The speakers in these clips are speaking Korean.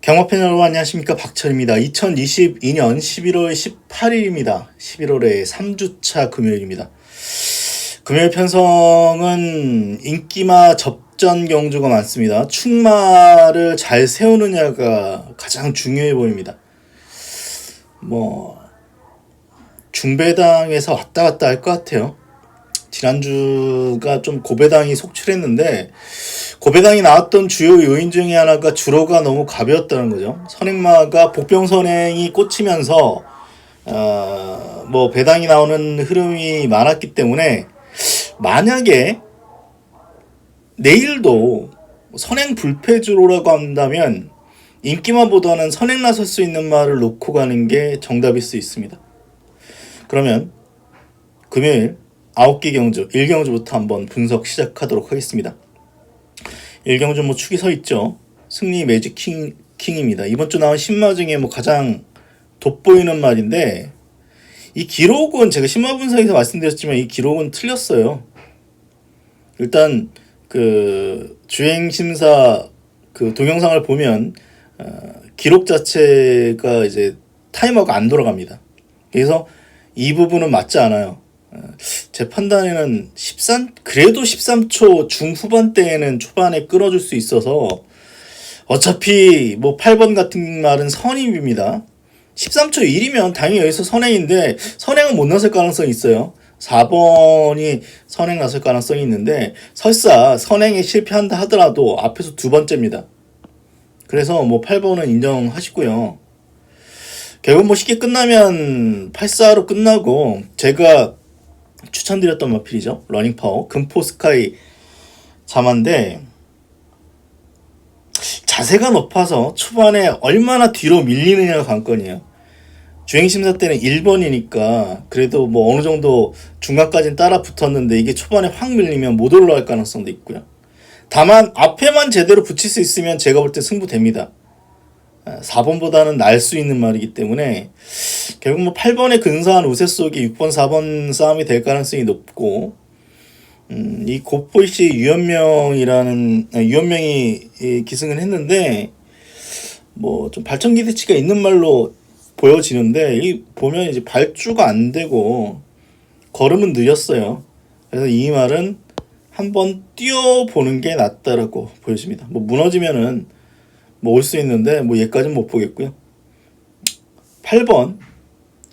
경마팬 여러분 안녕하십니까, 박철입니다. 2022년 11월 18일입니다. 11월의 3주차 금요일입니다. 금요일 편성은 인기마 접전 경주가 많습니다. 축마를 잘 세우느냐가 가장 중요해 보입니다. 중배당에서 왔다 갔다 할 것 같아요. 지난주가 좀 고배당이 속출했는데, 고배당이 나왔던 주요 요인 중에 하나가 주로가 너무 가벼웠다는 거죠. 선행마가 복병선행이 꽂히면서 배당이 나오는 흐름이 많았기 때문에, 만약에 내일도 선행 불패주로라고 한다면 인기마보다는 선행 나설 수 있는 말을 놓고 가는 게 정답일 수 있습니다. 그러면 금요일 9개 경주 1경주부터 한번 분석 시작하도록 하겠습니다. 1경주 축이 서 있죠. 승리 매직킹입니다. 이번 주 나온 신마 중에 가장 돋보이는 말인데, 이 기록은 제가 신마 분석에서 말씀드렸지만 이 기록은 틀렸어요. 일단 주행심사 동영상을 보면 기록 자체가 이제 타이머가 안 돌아갑니다. 그래서 이 부분은 맞지 않아요. 제 판단에는 그래도 13초 중후반대에는 초반에 끌어줄 수 있어서, 어차피 8번 같은 말은 선입입니다. 13초 1이면 당연히 여기서 선행인데, 선행은 못 나설 가능성이 있어요. 4번이 선행 나설 가능성이 있는데, 설사 선행에 실패한다 하더라도 앞에서 두 번째입니다. 그래서 8번은 인정하시고요. 결국 쉽게 끝나면 8-4로 끝나고, 제가 추천드렸던 마필이죠. 러닝파워 금포 스카이 자마인데, 자세가 높아서 초반에 얼마나 뒤로 밀리느냐가 관건이에요. 주행심사 때는 1번이니까 그래도 어느 정도 중간까지는 따라 붙었는데, 이게 초반에 확 밀리면 못 올라갈 가능성도 있고요. 다만 앞에만 제대로 붙일 수 있으면 제가 볼 때 승부됩니다. 4번보다는 날 수 있는 말이기 때문에 결국 8번의 근사한 우세 속에 6번, 4번 싸움이 될 가능성이 높고, 이 고포이시 유현명이 기승을 했는데, 좀 발전 기대치가 있는 말로 보여지는데, 이 보면 이제 발주가 안 되고 걸음은 느렸어요. 그래서 이 말은 한번 뛰어보는 게 낫다라고 보여집니다. 무너지면은 올 수 있는데 얘까지는 못 보겠고요. 8번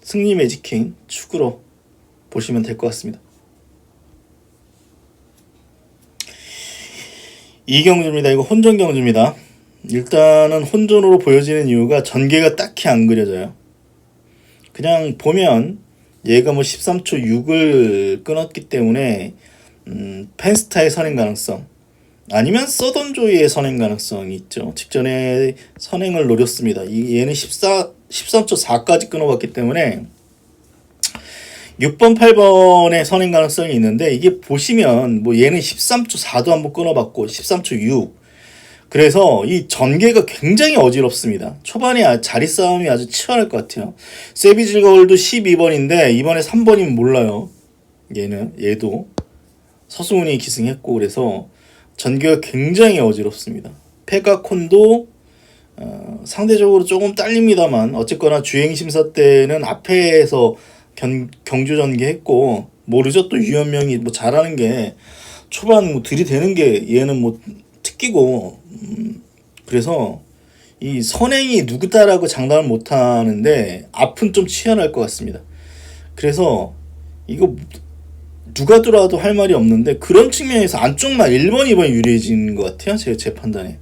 승리 매직킹 축으로 보시면 될 것 같습니다. 이 경주입니다. 이거 혼전 경주입니다. 일단은 혼전으로 보여지는 이유가 전개가 딱히 안 그려져요. 그냥 보면 얘가 13초 6을 끊었기 때문에 펜스타의 선행 가능성, 아니면 서던조이의 선행 가능성이 있죠. 직전에 선행을 노렸습니다. 얘는 13초 4까지 끊어봤기 때문에 6번, 8번의 선행 가능성이 있는데, 이게 보시면 얘는 13초 4도 한번 끊어봤고 13초 6. 그래서 이 전개가 굉장히 어지럽습니다. 초반에 자리 싸움이 아주 치열할 것 같아요. 세비질걸도 12번인데 이번에 3번이면 몰라요. 얘도 서승훈이 기승했고, 그래서 전개가 굉장히 어지럽습니다. 페가콘도 상대적으로 조금 딸립니다만, 어쨌거나 주행심사 때는 앞에서 경주 전개했고, 모르죠. 또 유현명이 잘하는 게 초반 들이대는 게 얘는 특기고, 그래서 이 선행이 누구다라고 장담을 못하는데 앞은 좀 치열할 것 같습니다. 그래서 이거 누가 들어와도 할 말이 없는데, 그런 측면에서 안쪽만 1번, 2번이 유리해진 것 같아요. 제 판단에.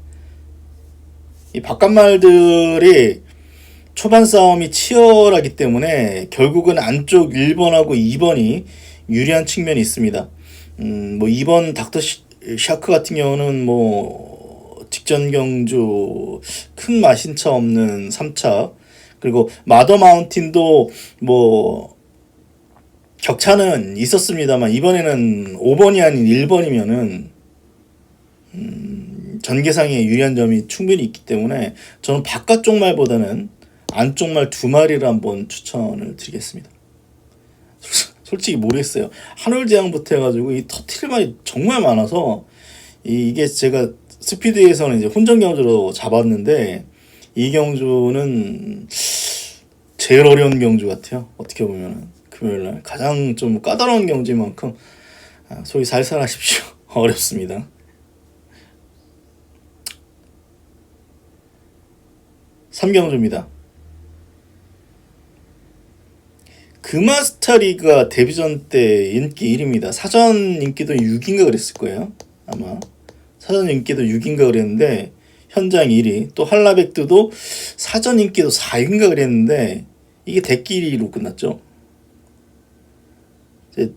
이 바깥말들이 초반 싸움이 치열하기 때문에 결국은 안쪽 1번하고 2번이 유리한 측면이 있습니다. 2번 닥터 샤크 같은 경우는 직전 경주 큰 마신차 없는 3차, 그리고 마더 마운틴도 격차는 있었습니다만 이번에는 5번이 아닌 1번이면은 전개상의 유리한 점이 충분히 있기 때문에 저는 바깥쪽 말보다는 안쪽 말 두 마리를 한번 추천을 드리겠습니다. 솔직히 모르겠어요. 한올제왕부터 해가지고 이 터트릴 말이 정말 많아서, 이게 제가 스피드에서는 이제 혼전 경주로 잡았는데, 이 경주는 제일 어려운 경주 같아요. 어떻게 보면 금요일날 가장 좀 까다로운 경주인 만큼 소위 살살하십시오. 어렵습니다. 삼경주입니다. 금화스타리가 데뷔전 때 인기 1위입니다. 사전 인기도 6인가 그랬을 거예요. 아마 사전 인기도 6인가 그랬는데 현장 1위. 또 한라백두도 사전 인기도 4위인가 그랬는데 이게 대끼리로 끝났죠. 이제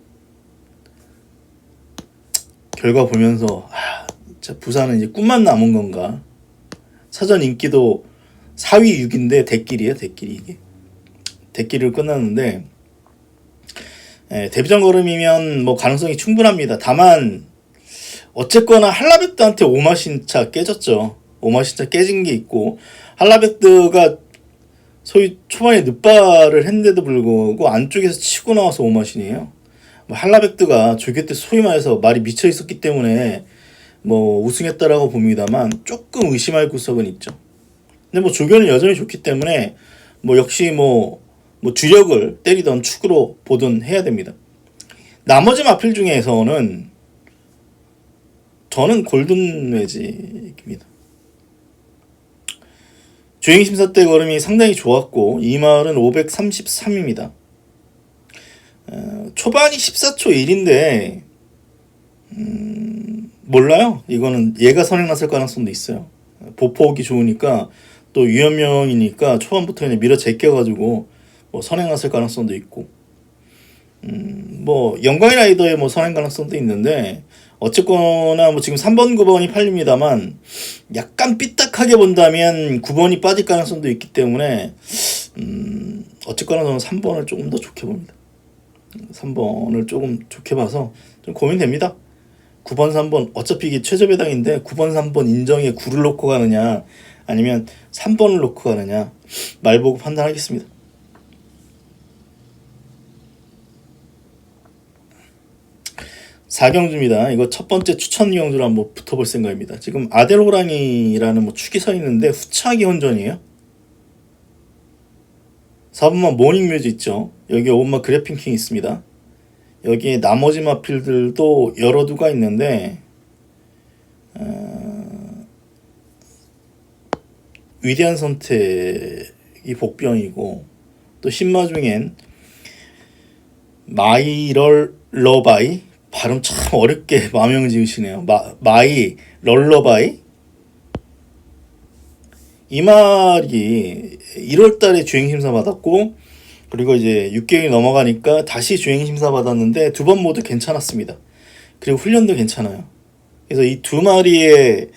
결과 보면서 진짜 부산은 이제 꿈만 남은 건가. 사전 인기도 4위 6인데 대끼리야 대끼리 이게. 대끼리로 끝났는데 데뷔전 걸음이면 뭐 가능성이 충분합니다. 다만 어쨌거나 한라백드한테 오마신차 깨졌죠. 오마신차 깨진 게 있고 한라백드가 소위 초반에 늦발을 했는데도 불구하고 안쪽에서 치고 나와서 오마신이에요. 뭐 한라백드가 조교 때 소위 말해서 말이 미쳐 있었기 때문에 뭐 우승했다라고 봅니다만 조금 의심할 구석은 있죠. 근데 뭐 조교는 여전히 좋기 때문에 뭐 역시 뭐 주력을 때리던 축으로 보든 해야 됩니다. 나머지 마필 중에서는 저는 골든 매직입니다. 주행심사 때 걸음이 상당히 좋았고 이 마을은 533입니다. 초반이 14초 1인데 몰라요. 이거는 얘가 선행 났을 가능성도 있어요. 보폭이 좋으니까 또 유연명이니까 초반부터 그냥 밀어 제껴가지고 뭐 선행 났을 가능성도 있고 뭐 영광의 라이더의 뭐 선행 가능성도 있는데 어쨌거나 뭐 지금 3번 9번이 팔립니다만 약간 삐딱하게 본다면 9번이 빠질 가능성도 있기 때문에 어쨌거나 저는 3번을 조금 더 좋게 봅니다. 3번을 조금 좋게 봐서 좀 고민됩니다. 9번 3번 어차피 이게 최저 배당인데 9번 3번 인정에 9를 놓고 가느냐 아니면 3번을 놓고 가느냐 말 보고 판단하겠습니다. 사경주입니다. 이거 첫 번째 추천 경주로 한번 붙어볼 생각입니다. 지금 아델호랑이라는 뭐 축이 서 있는데 후차기 혼전이에요. 4번마 모닝뮤즈 있죠. 여기 5번마 그래핑킹 있습니다. 여기에 나머지 마필들도 여러 두가 있는데 위대한 선택이 복병이고 또 신마 중엔 마이럴러바이 발음 참 어렵게 마명 지으시네요. 마이 럴러바이 이 말이 1월달에 주행심사 받았고 그리고 이제 6개월이 넘어가니까 다시 주행심사 받았는데 두 번 모두 괜찮았습니다. 그리고 훈련도 괜찮아요. 그래서 이 두 마리의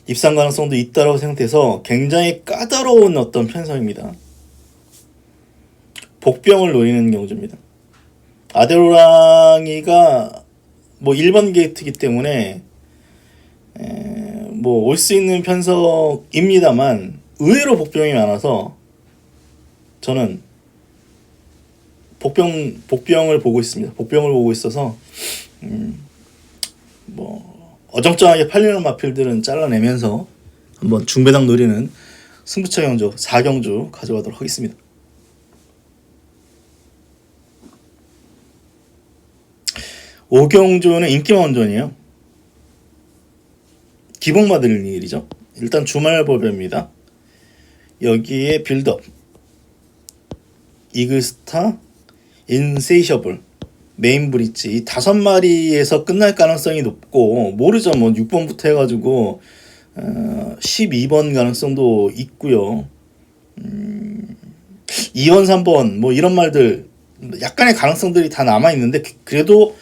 입상 가능성도 있다고 생각해서 굉장히 까다로운 어떤 편성입니다. 복병을 노리는 경주입니다. 아델호랑이가 뭐 1번 게이트이기 때문에 뭐 올 수 있는 편성입니다만 의외로 복병이 많아서 저는 복병을 보고 있습니다. 복병을 보고 있어서 뭐 어정쩡하게 팔리는 마필들은 잘라내면서 한번 중배당 노리는 승부처 경주 4경주 가져가도록 하겠습니다. 5경주는 인기만원전이에요. 기복마들 일이죠. 일단 주말 법입니다. 여기에 빌드업, 이글스타, 인세이셔블, 메인 브릿지 이 5마리에서 끝날 가능성이 높고 모르죠. 뭐 6번부터 해가지고 12번 가능성도 있고요. 2번, 3번 뭐 이런 말들 약간의 가능성들이 다 남아있는데 그래도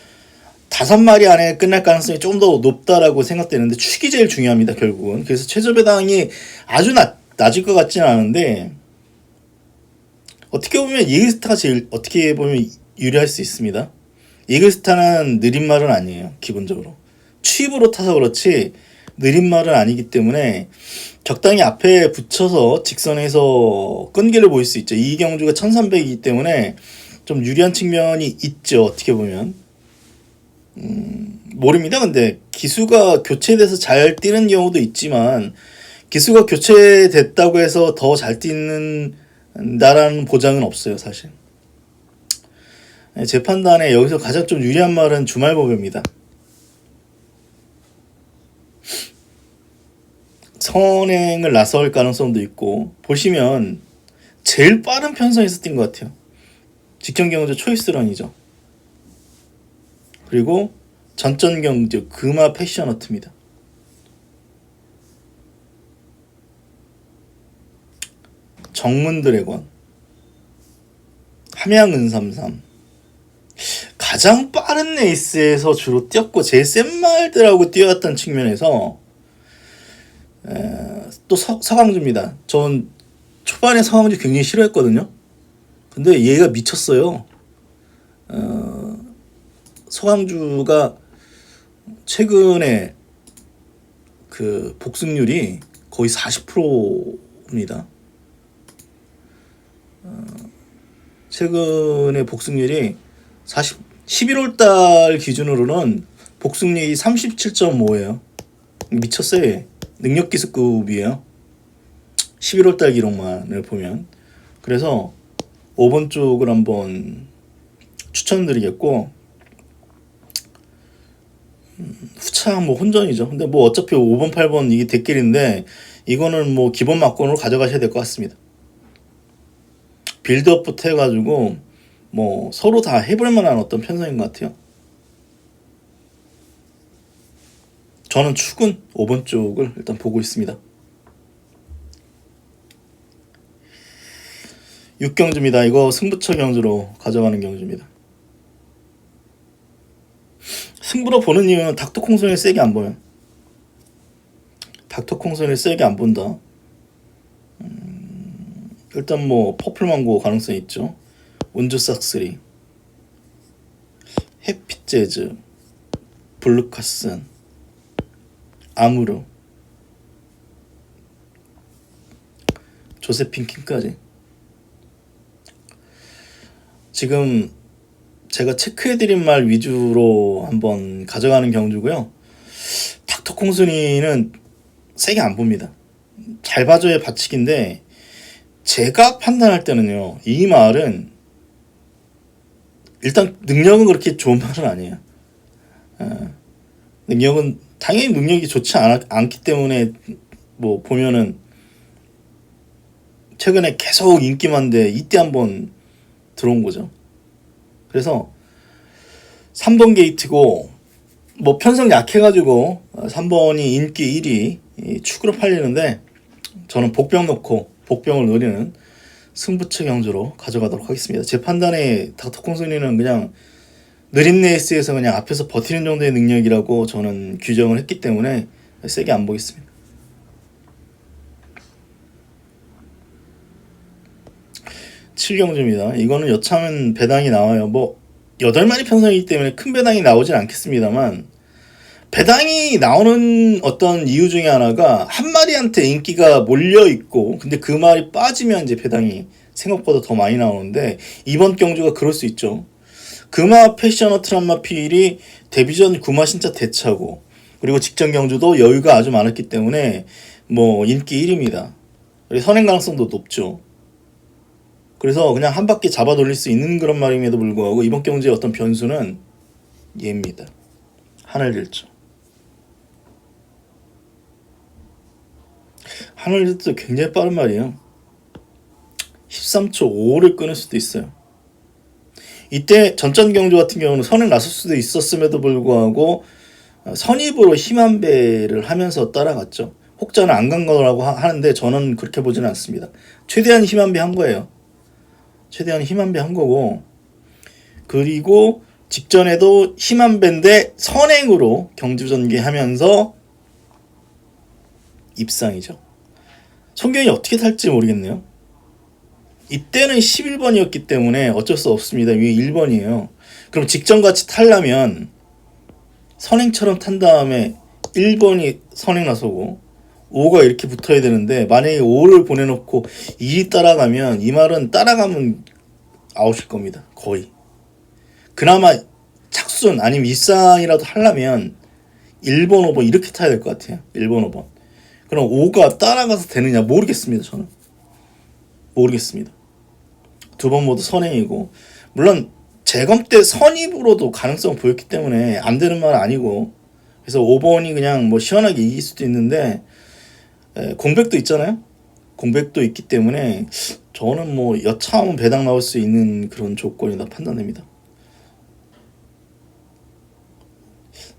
5마리 안에 끝날 가능성이 조금 더 높다라고 생각되는데 축이 제일 중요합니다. 결국은. 그래서 최저 배당이 아주 낮을 것 같지는 않은데 어떻게 보면 이글스타가 제일 어떻게 보면 유리할 수 있습니다. 이글스타는 느린 말은 아니에요. 기본적으로. 취입으로 타서 그렇지 느린 말은 아니기 때문에 적당히 앞에 붙여서 직선에서 끈기를 보일 수 있죠. 이 경주가 1300이기 때문에 좀 유리한 측면이 있죠. 어떻게 보면. 모릅니다. 근데 기수가 교체돼서 잘 뛰는 경우도 있지만 기수가 교체됐다고 해서 더 잘 뛰는다라는 보장은 없어요, 사실. 제 판단에 여기서 가장 좀 유리한 말은 주말법입니다. 선행을 나설 가능성도 있고, 보시면 제일 빠른 편성에서 뛴 것 같아요. 직전경주 초이스런이죠. 그리고 전전경주 금화 패셔너트입니다. 정문드래곤, 함양은삼삼. 가장 빠른 레이스에서 주로 뛰었고 제일 센 말들하고 뛰어왔던 측면에서 또 서강주입니다. 전 초반에 서강주 굉장히 싫어했거든요. 근데 얘가 미쳤어요. 서강주가 최근에 그 복승률이 거의 40%입니다. 최근에 복승률이 11월달 기준으로는 복승률이 37.5예요. 미쳤어요. 얘. 능력기수급이에요. 11월달 기록만을 보면. 그래서 5번 쪽을 한번 추천드리겠고, 후차 뭐 혼전이죠. 근데 뭐 어차피 5번, 8번 이게 대길인데 이거는 뭐 기본 막건으로 가져가셔야 될 것 같습니다. 빌드업부터 해가지고 뭐 서로 다 해볼 만한 어떤 편성인 것 같아요. 저는 축은 5번 쪽을 일단 보고 있습니다. 6경주입니다. 이거 승부처 경주로 가져가는 경주입니다. 승부로 보는 이유는 닥터콩손을 세게 안 보면. 닥터콩손을 세게 안 본다. 일단 뭐 퍼플망고 가능성이 있죠. 운주삭스리, 해피재즈, 블루카슨, 아무르, 조세핀 킹까지. 지금 제가 체크해드린 말 위주로 한번 가져가는 경주고요. 닥터콩순이는 세게 안 봅니다. 잘 봐줘야 받치기인데 제가 판단할 때는요, 이 말은 일단 능력은 그렇게 좋은 말은 아니에요. 능력은 당연히 능력이 좋지 않기 때문에 뭐 보면은 최근에 계속 인기만데 이때 한번 들어온 거죠. 그래서 3번 게이트고 뭐 편성 약해가지고 3번이 인기 1위 축으로 팔리는데 저는 복병 넣고 복병을 노리는 승부처 경주로 가져가도록 하겠습니다. 제 판단에 닥터콩순이는 그냥 느린 레이스에서 그냥 앞에서 버티는 정도의 능력이라고 저는 규정을 했기 때문에 세게 안 보겠습니다. 7경주입니다. 이거는 여차하면 배당이 나와요. 뭐 8마리 편성이기 때문에 큰 배당이 나오진 않겠습니다만, 배당이 나오는 어떤 이유 중에 하나가 한 마리한테 인기가 몰려있고 근데 그 말이 빠지면 이제 배당이 생각보다 더 많이 나오는데, 이번 경주가 그럴 수 있죠. 금화 패셔너 트람마 필이 데뷔전 구마 신차 대차고, 그리고 직전 경주도 여유가 아주 많았기 때문에 뭐 인기 1위입니다. 선행 가능성도 높죠. 그래서 그냥 한 바퀴 잡아 돌릴 수 있는 그런 말임에도 불구하고 이번 경주의 어떤 변수는 얘입니다. 하늘길조. 하늘길조 굉장히 빠른 말이에요. 13초 5를 끊을 수도 있어요. 이때 전전 경주 같은 경우는 선행 나설 수도 있었음에도 불구하고 선입으로 힘한 배를 하면서 따라갔죠. 혹자는 안 간 거라고 하는데 저는 그렇게 보지는 않습니다. 최대한 힘한 배 한 거예요. 최대한 힘한 배 한 거고, 그리고 직전에도 힘한 배인데 선행으로 경주 전개하면서 입상이죠. 송경이 어떻게 탈지 모르겠네요. 이때는 11번이었기 때문에 어쩔 수 없습니다. 위에 1번이에요. 그럼 직전같이 타려면 선행처럼 탄 다음에 1번이 선행 나서고 5가 이렇게 붙어야 되는데, 만약에 5를 보내놓고 2이 따라가면 이 말은 따라가면 아웃일 겁니다. 거의. 그나마 착순 아니면 입상이라도 하려면 1번, 5번 이렇게 타야 될 것 같아요. 1번, 5번. 그럼 5가 따라가서 되느냐 모르겠습니다. 저는 모르겠습니다. 두 번 모두 선행이고, 물론 재검 때 선입으로도 가능성 보였기 때문에 안 되는 말은 아니고, 그래서 5번이 그냥 뭐 시원하게 이길 수도 있는데, 공백도 있잖아요. 공백도 있기 때문에 저는 뭐 여차하면 배당 나올 수 있는 그런 조건이다 판단됩니다.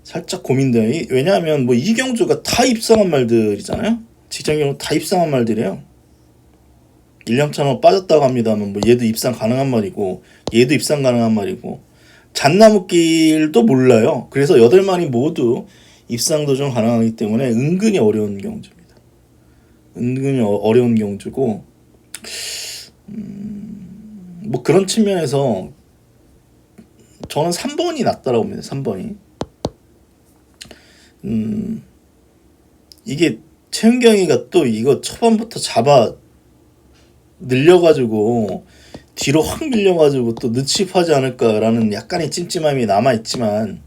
살짝 고민돼요. 왜냐하면 뭐 이경주가 다 입상한 말들이잖아요. 직장 경우 다 입상한 말들이에요. 1년차로 빠졌다고 합니다만 뭐 얘도 입상 가능한 말이고, 얘도 입상 가능한 말이고, 잣나무길도 몰라요. 그래서 8마리 모두 입상 도전 가능하기 때문에 은근히 어려운 경주입니다. 은근히 어려운 경주고, 뭐 그런 측면에서 저는 3번이 낫다라고 봅니다. 3번이. 이게 최은경이가 또 이거 초반부터 잡아 늘려가지고 뒤로 확 밀려가지고 또 늦집하지 않을까라는 약간의 찜찜함이 남아있지만,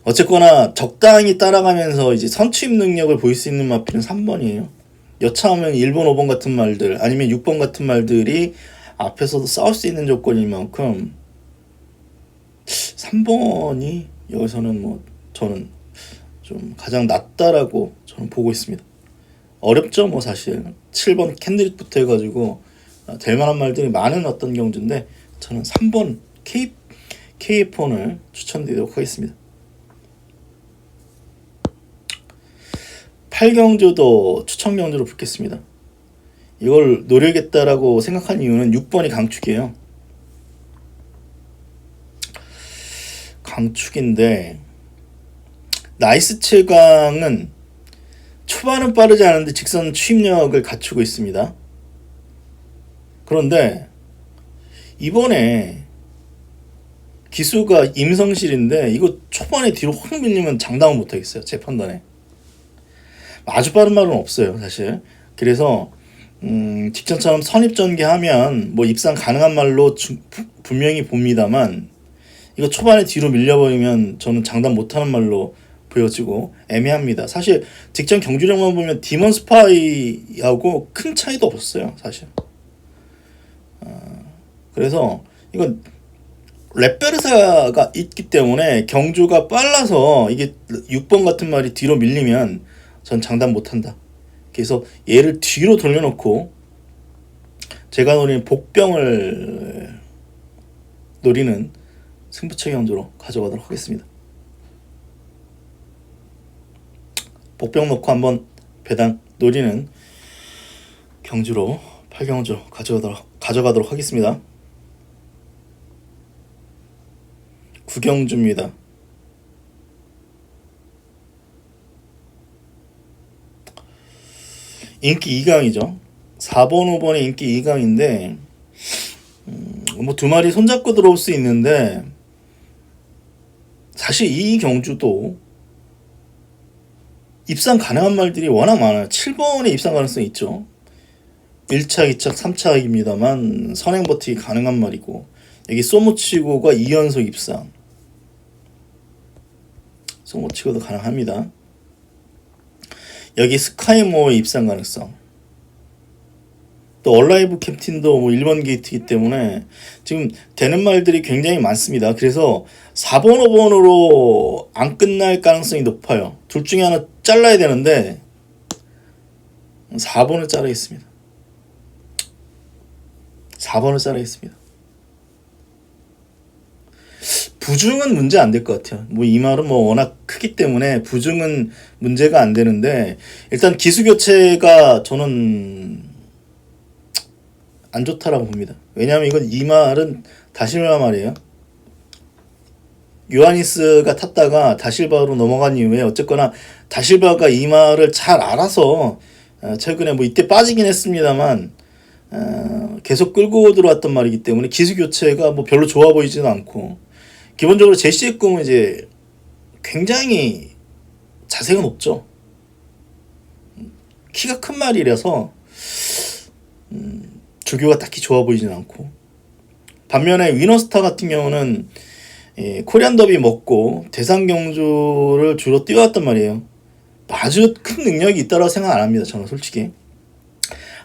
어쨌거나 적당히 따라가면서 이제 선취입 능력을 보일 수 있는 마필은 3번이에요. 여차하면 1번, 5번 같은 말들 아니면 6번 같은 말들이 앞에서도 싸울 수 있는 조건인 만큼 3번이 여기서는 뭐 저는 좀 가장 낫다라고 저는 보고 있습니다. 어렵죠 뭐 사실. 7번 캔들부터 해가지고 될 만한 말들이 많은 어떤 경주인데, 저는 3번 KF1을 추천드리도록 하겠습니다. 8경주도 추천 경주로 붙겠습니다. 이걸 노리겠다라고 생각한 이유는 6번이 강축이에요. 강축인데 나이스 7강은 초반은 빠르지 않은데 직선 추입력을 갖추고 있습니다. 그런데 이번에 기수가 임성실인데 이거 초반에 뒤로 확 밀리면 장담은 못하겠어요. 제 판단에. 아주 빠른 말은 없어요 사실. 그래서 직전처럼 선입전개하면 뭐 입상 가능한 말로 분명히 봅니다만, 이거 초반에 뒤로 밀려버리면 저는 장담 못하는 말로 보여지고 애매합니다. 사실 직전 경주력만 보면 디먼 스파이하고 큰 차이도 없었어요 사실. 그래서 이건 랩베르사가 있기 때문에 경주가 빨라서 이게 6번 같은 말이 뒤로 밀리면 전 장담 못한다. 그래서 얘를 뒤로 돌려놓고 제가 노리는 복병을 노리는 승부처 경주로 가져가도록 하겠습니다. 복병 놓고 한번 배당 노리는 경주로 8경주 가져가도록 하겠습니다. 9경주입니다. 인기 2강이죠. 4번, 5번의 인기 2강인데 뭐 두 마리 손잡고 들어올 수 있는데, 사실 이 경주도 입상 가능한 말들이 워낙 많아요. 7번에 입상 가능성이 있죠. 1차, 2차, 3차입니다만 선행 버티기 가능한 말이고, 여기 소모치고가 2연속 입상, 소모치고도 가능합니다. 여기 스카이모어의 입상 가능성, 또 얼라이브 캡틴도 뭐 1번 게이트이기 때문에 지금 되는 말들이 굉장히 많습니다. 그래서 4번, 5번으로 안 끝날 가능성이 높아요. 둘 중에 하나 잘라야 되는데 4번을 자르겠습니다. 4번을 자르겠습니다. 부중은 문제 안 될 것 같아요. 뭐 이 말은 뭐 워낙 크기 때문에 부중은 문제가 안 되는데, 일단 기수 교체가 저는 안 좋다라고 봅니다. 왜냐하면 이건 이 말은 다실바 말이에요. 요하니스가 탔다가 다실바로 넘어간 이후에 어쨌거나 다실바가 이 말을 잘 알아서 최근에 뭐 이때 빠지긴 했습니다만 계속 끌고 들어왔던 말이기 때문에 기수 교체가 뭐 별로 좋아 보이지는 않고, 기본적으로 제시의 꿈은 이제 굉장히 자세가 높죠. 키가 큰 말이라서 주교가 딱히 좋아 보이지는 않고, 반면에 위너스타 같은 경우는 코리안 더비 먹고 대상 경주를 주로 뛰어왔단 말이에요. 아주 큰 능력이 있다고 생각 안 합니다. 저는 솔직히.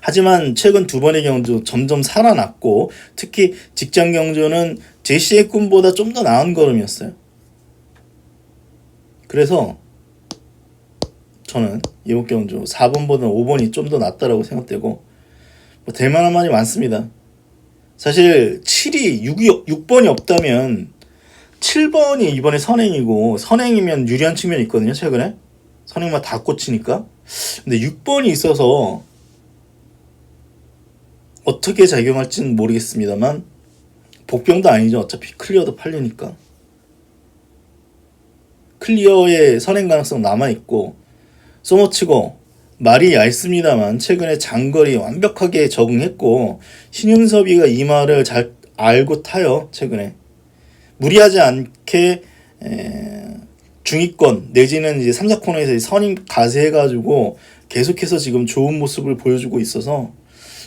하지만 최근 두 번의 경주 점점 살아났고 특히 직전 경주는 제시의 꿈보다 좀 더 나은 걸음이었어요. 그래서 저는 이번 경주 4번보다 5번이 좀 더 낫다라고 생각되고 뭐 될 만한 말이 많습니다. 사실 7이 6번이 없다면 7번이 이번에 선행이고 선행이면 유리한 측면이 있거든요. 최근에 선행만 다 꽂히니까. 근데 6번이 있어서 어떻게 작용할지는 모르겠습니다만 복병도 아니죠. 어차피 클리어도 팔리니까. 클리어의 선행 가능성 남아있고 소모치고 말이 얇습니다만 최근에 장거리 완벽하게 적응했고 신윤섭이가 이 말을 잘 알고 타요. 최근에 무리하지 않게 중위권 내지는 이제 3, 4코너에서 선임 가세해가지고 계속해서 지금 좋은 모습을 보여주고 있어서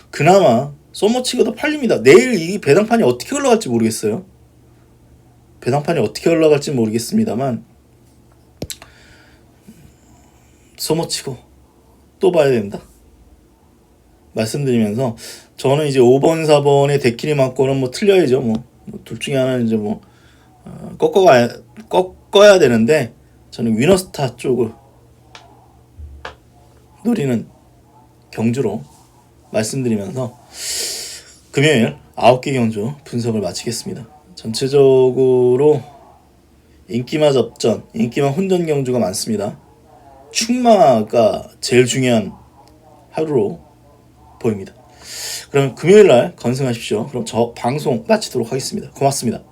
그나마 소모치가 더 팔립니다. 내일 이 배당판이 어떻게 흘러갈지 모르겠어요. 배당판이 어떻게 흘러갈지 모르겠습니다만 소모치고 또 봐야 된다 말씀드리면서 저는 이제 5번 4번의 데키니 맞고는 뭐 틀려야죠. 뭐 둘 중에 하나는 이제 뭐 꺾어야 되는데 저는 위너스타 쪽을 노리는 경주로 말씀드리면서 금요일 9개 경주 분석을 마치겠습니다. 전체적으로 인기마 접전, 인기마 혼전 경주가 많습니다. 충마가 제일 중요한 하루로 보입니다. 그럼 금요일날 건승하십시오. 그럼 저 방송 마치도록 하겠습니다. 고맙습니다.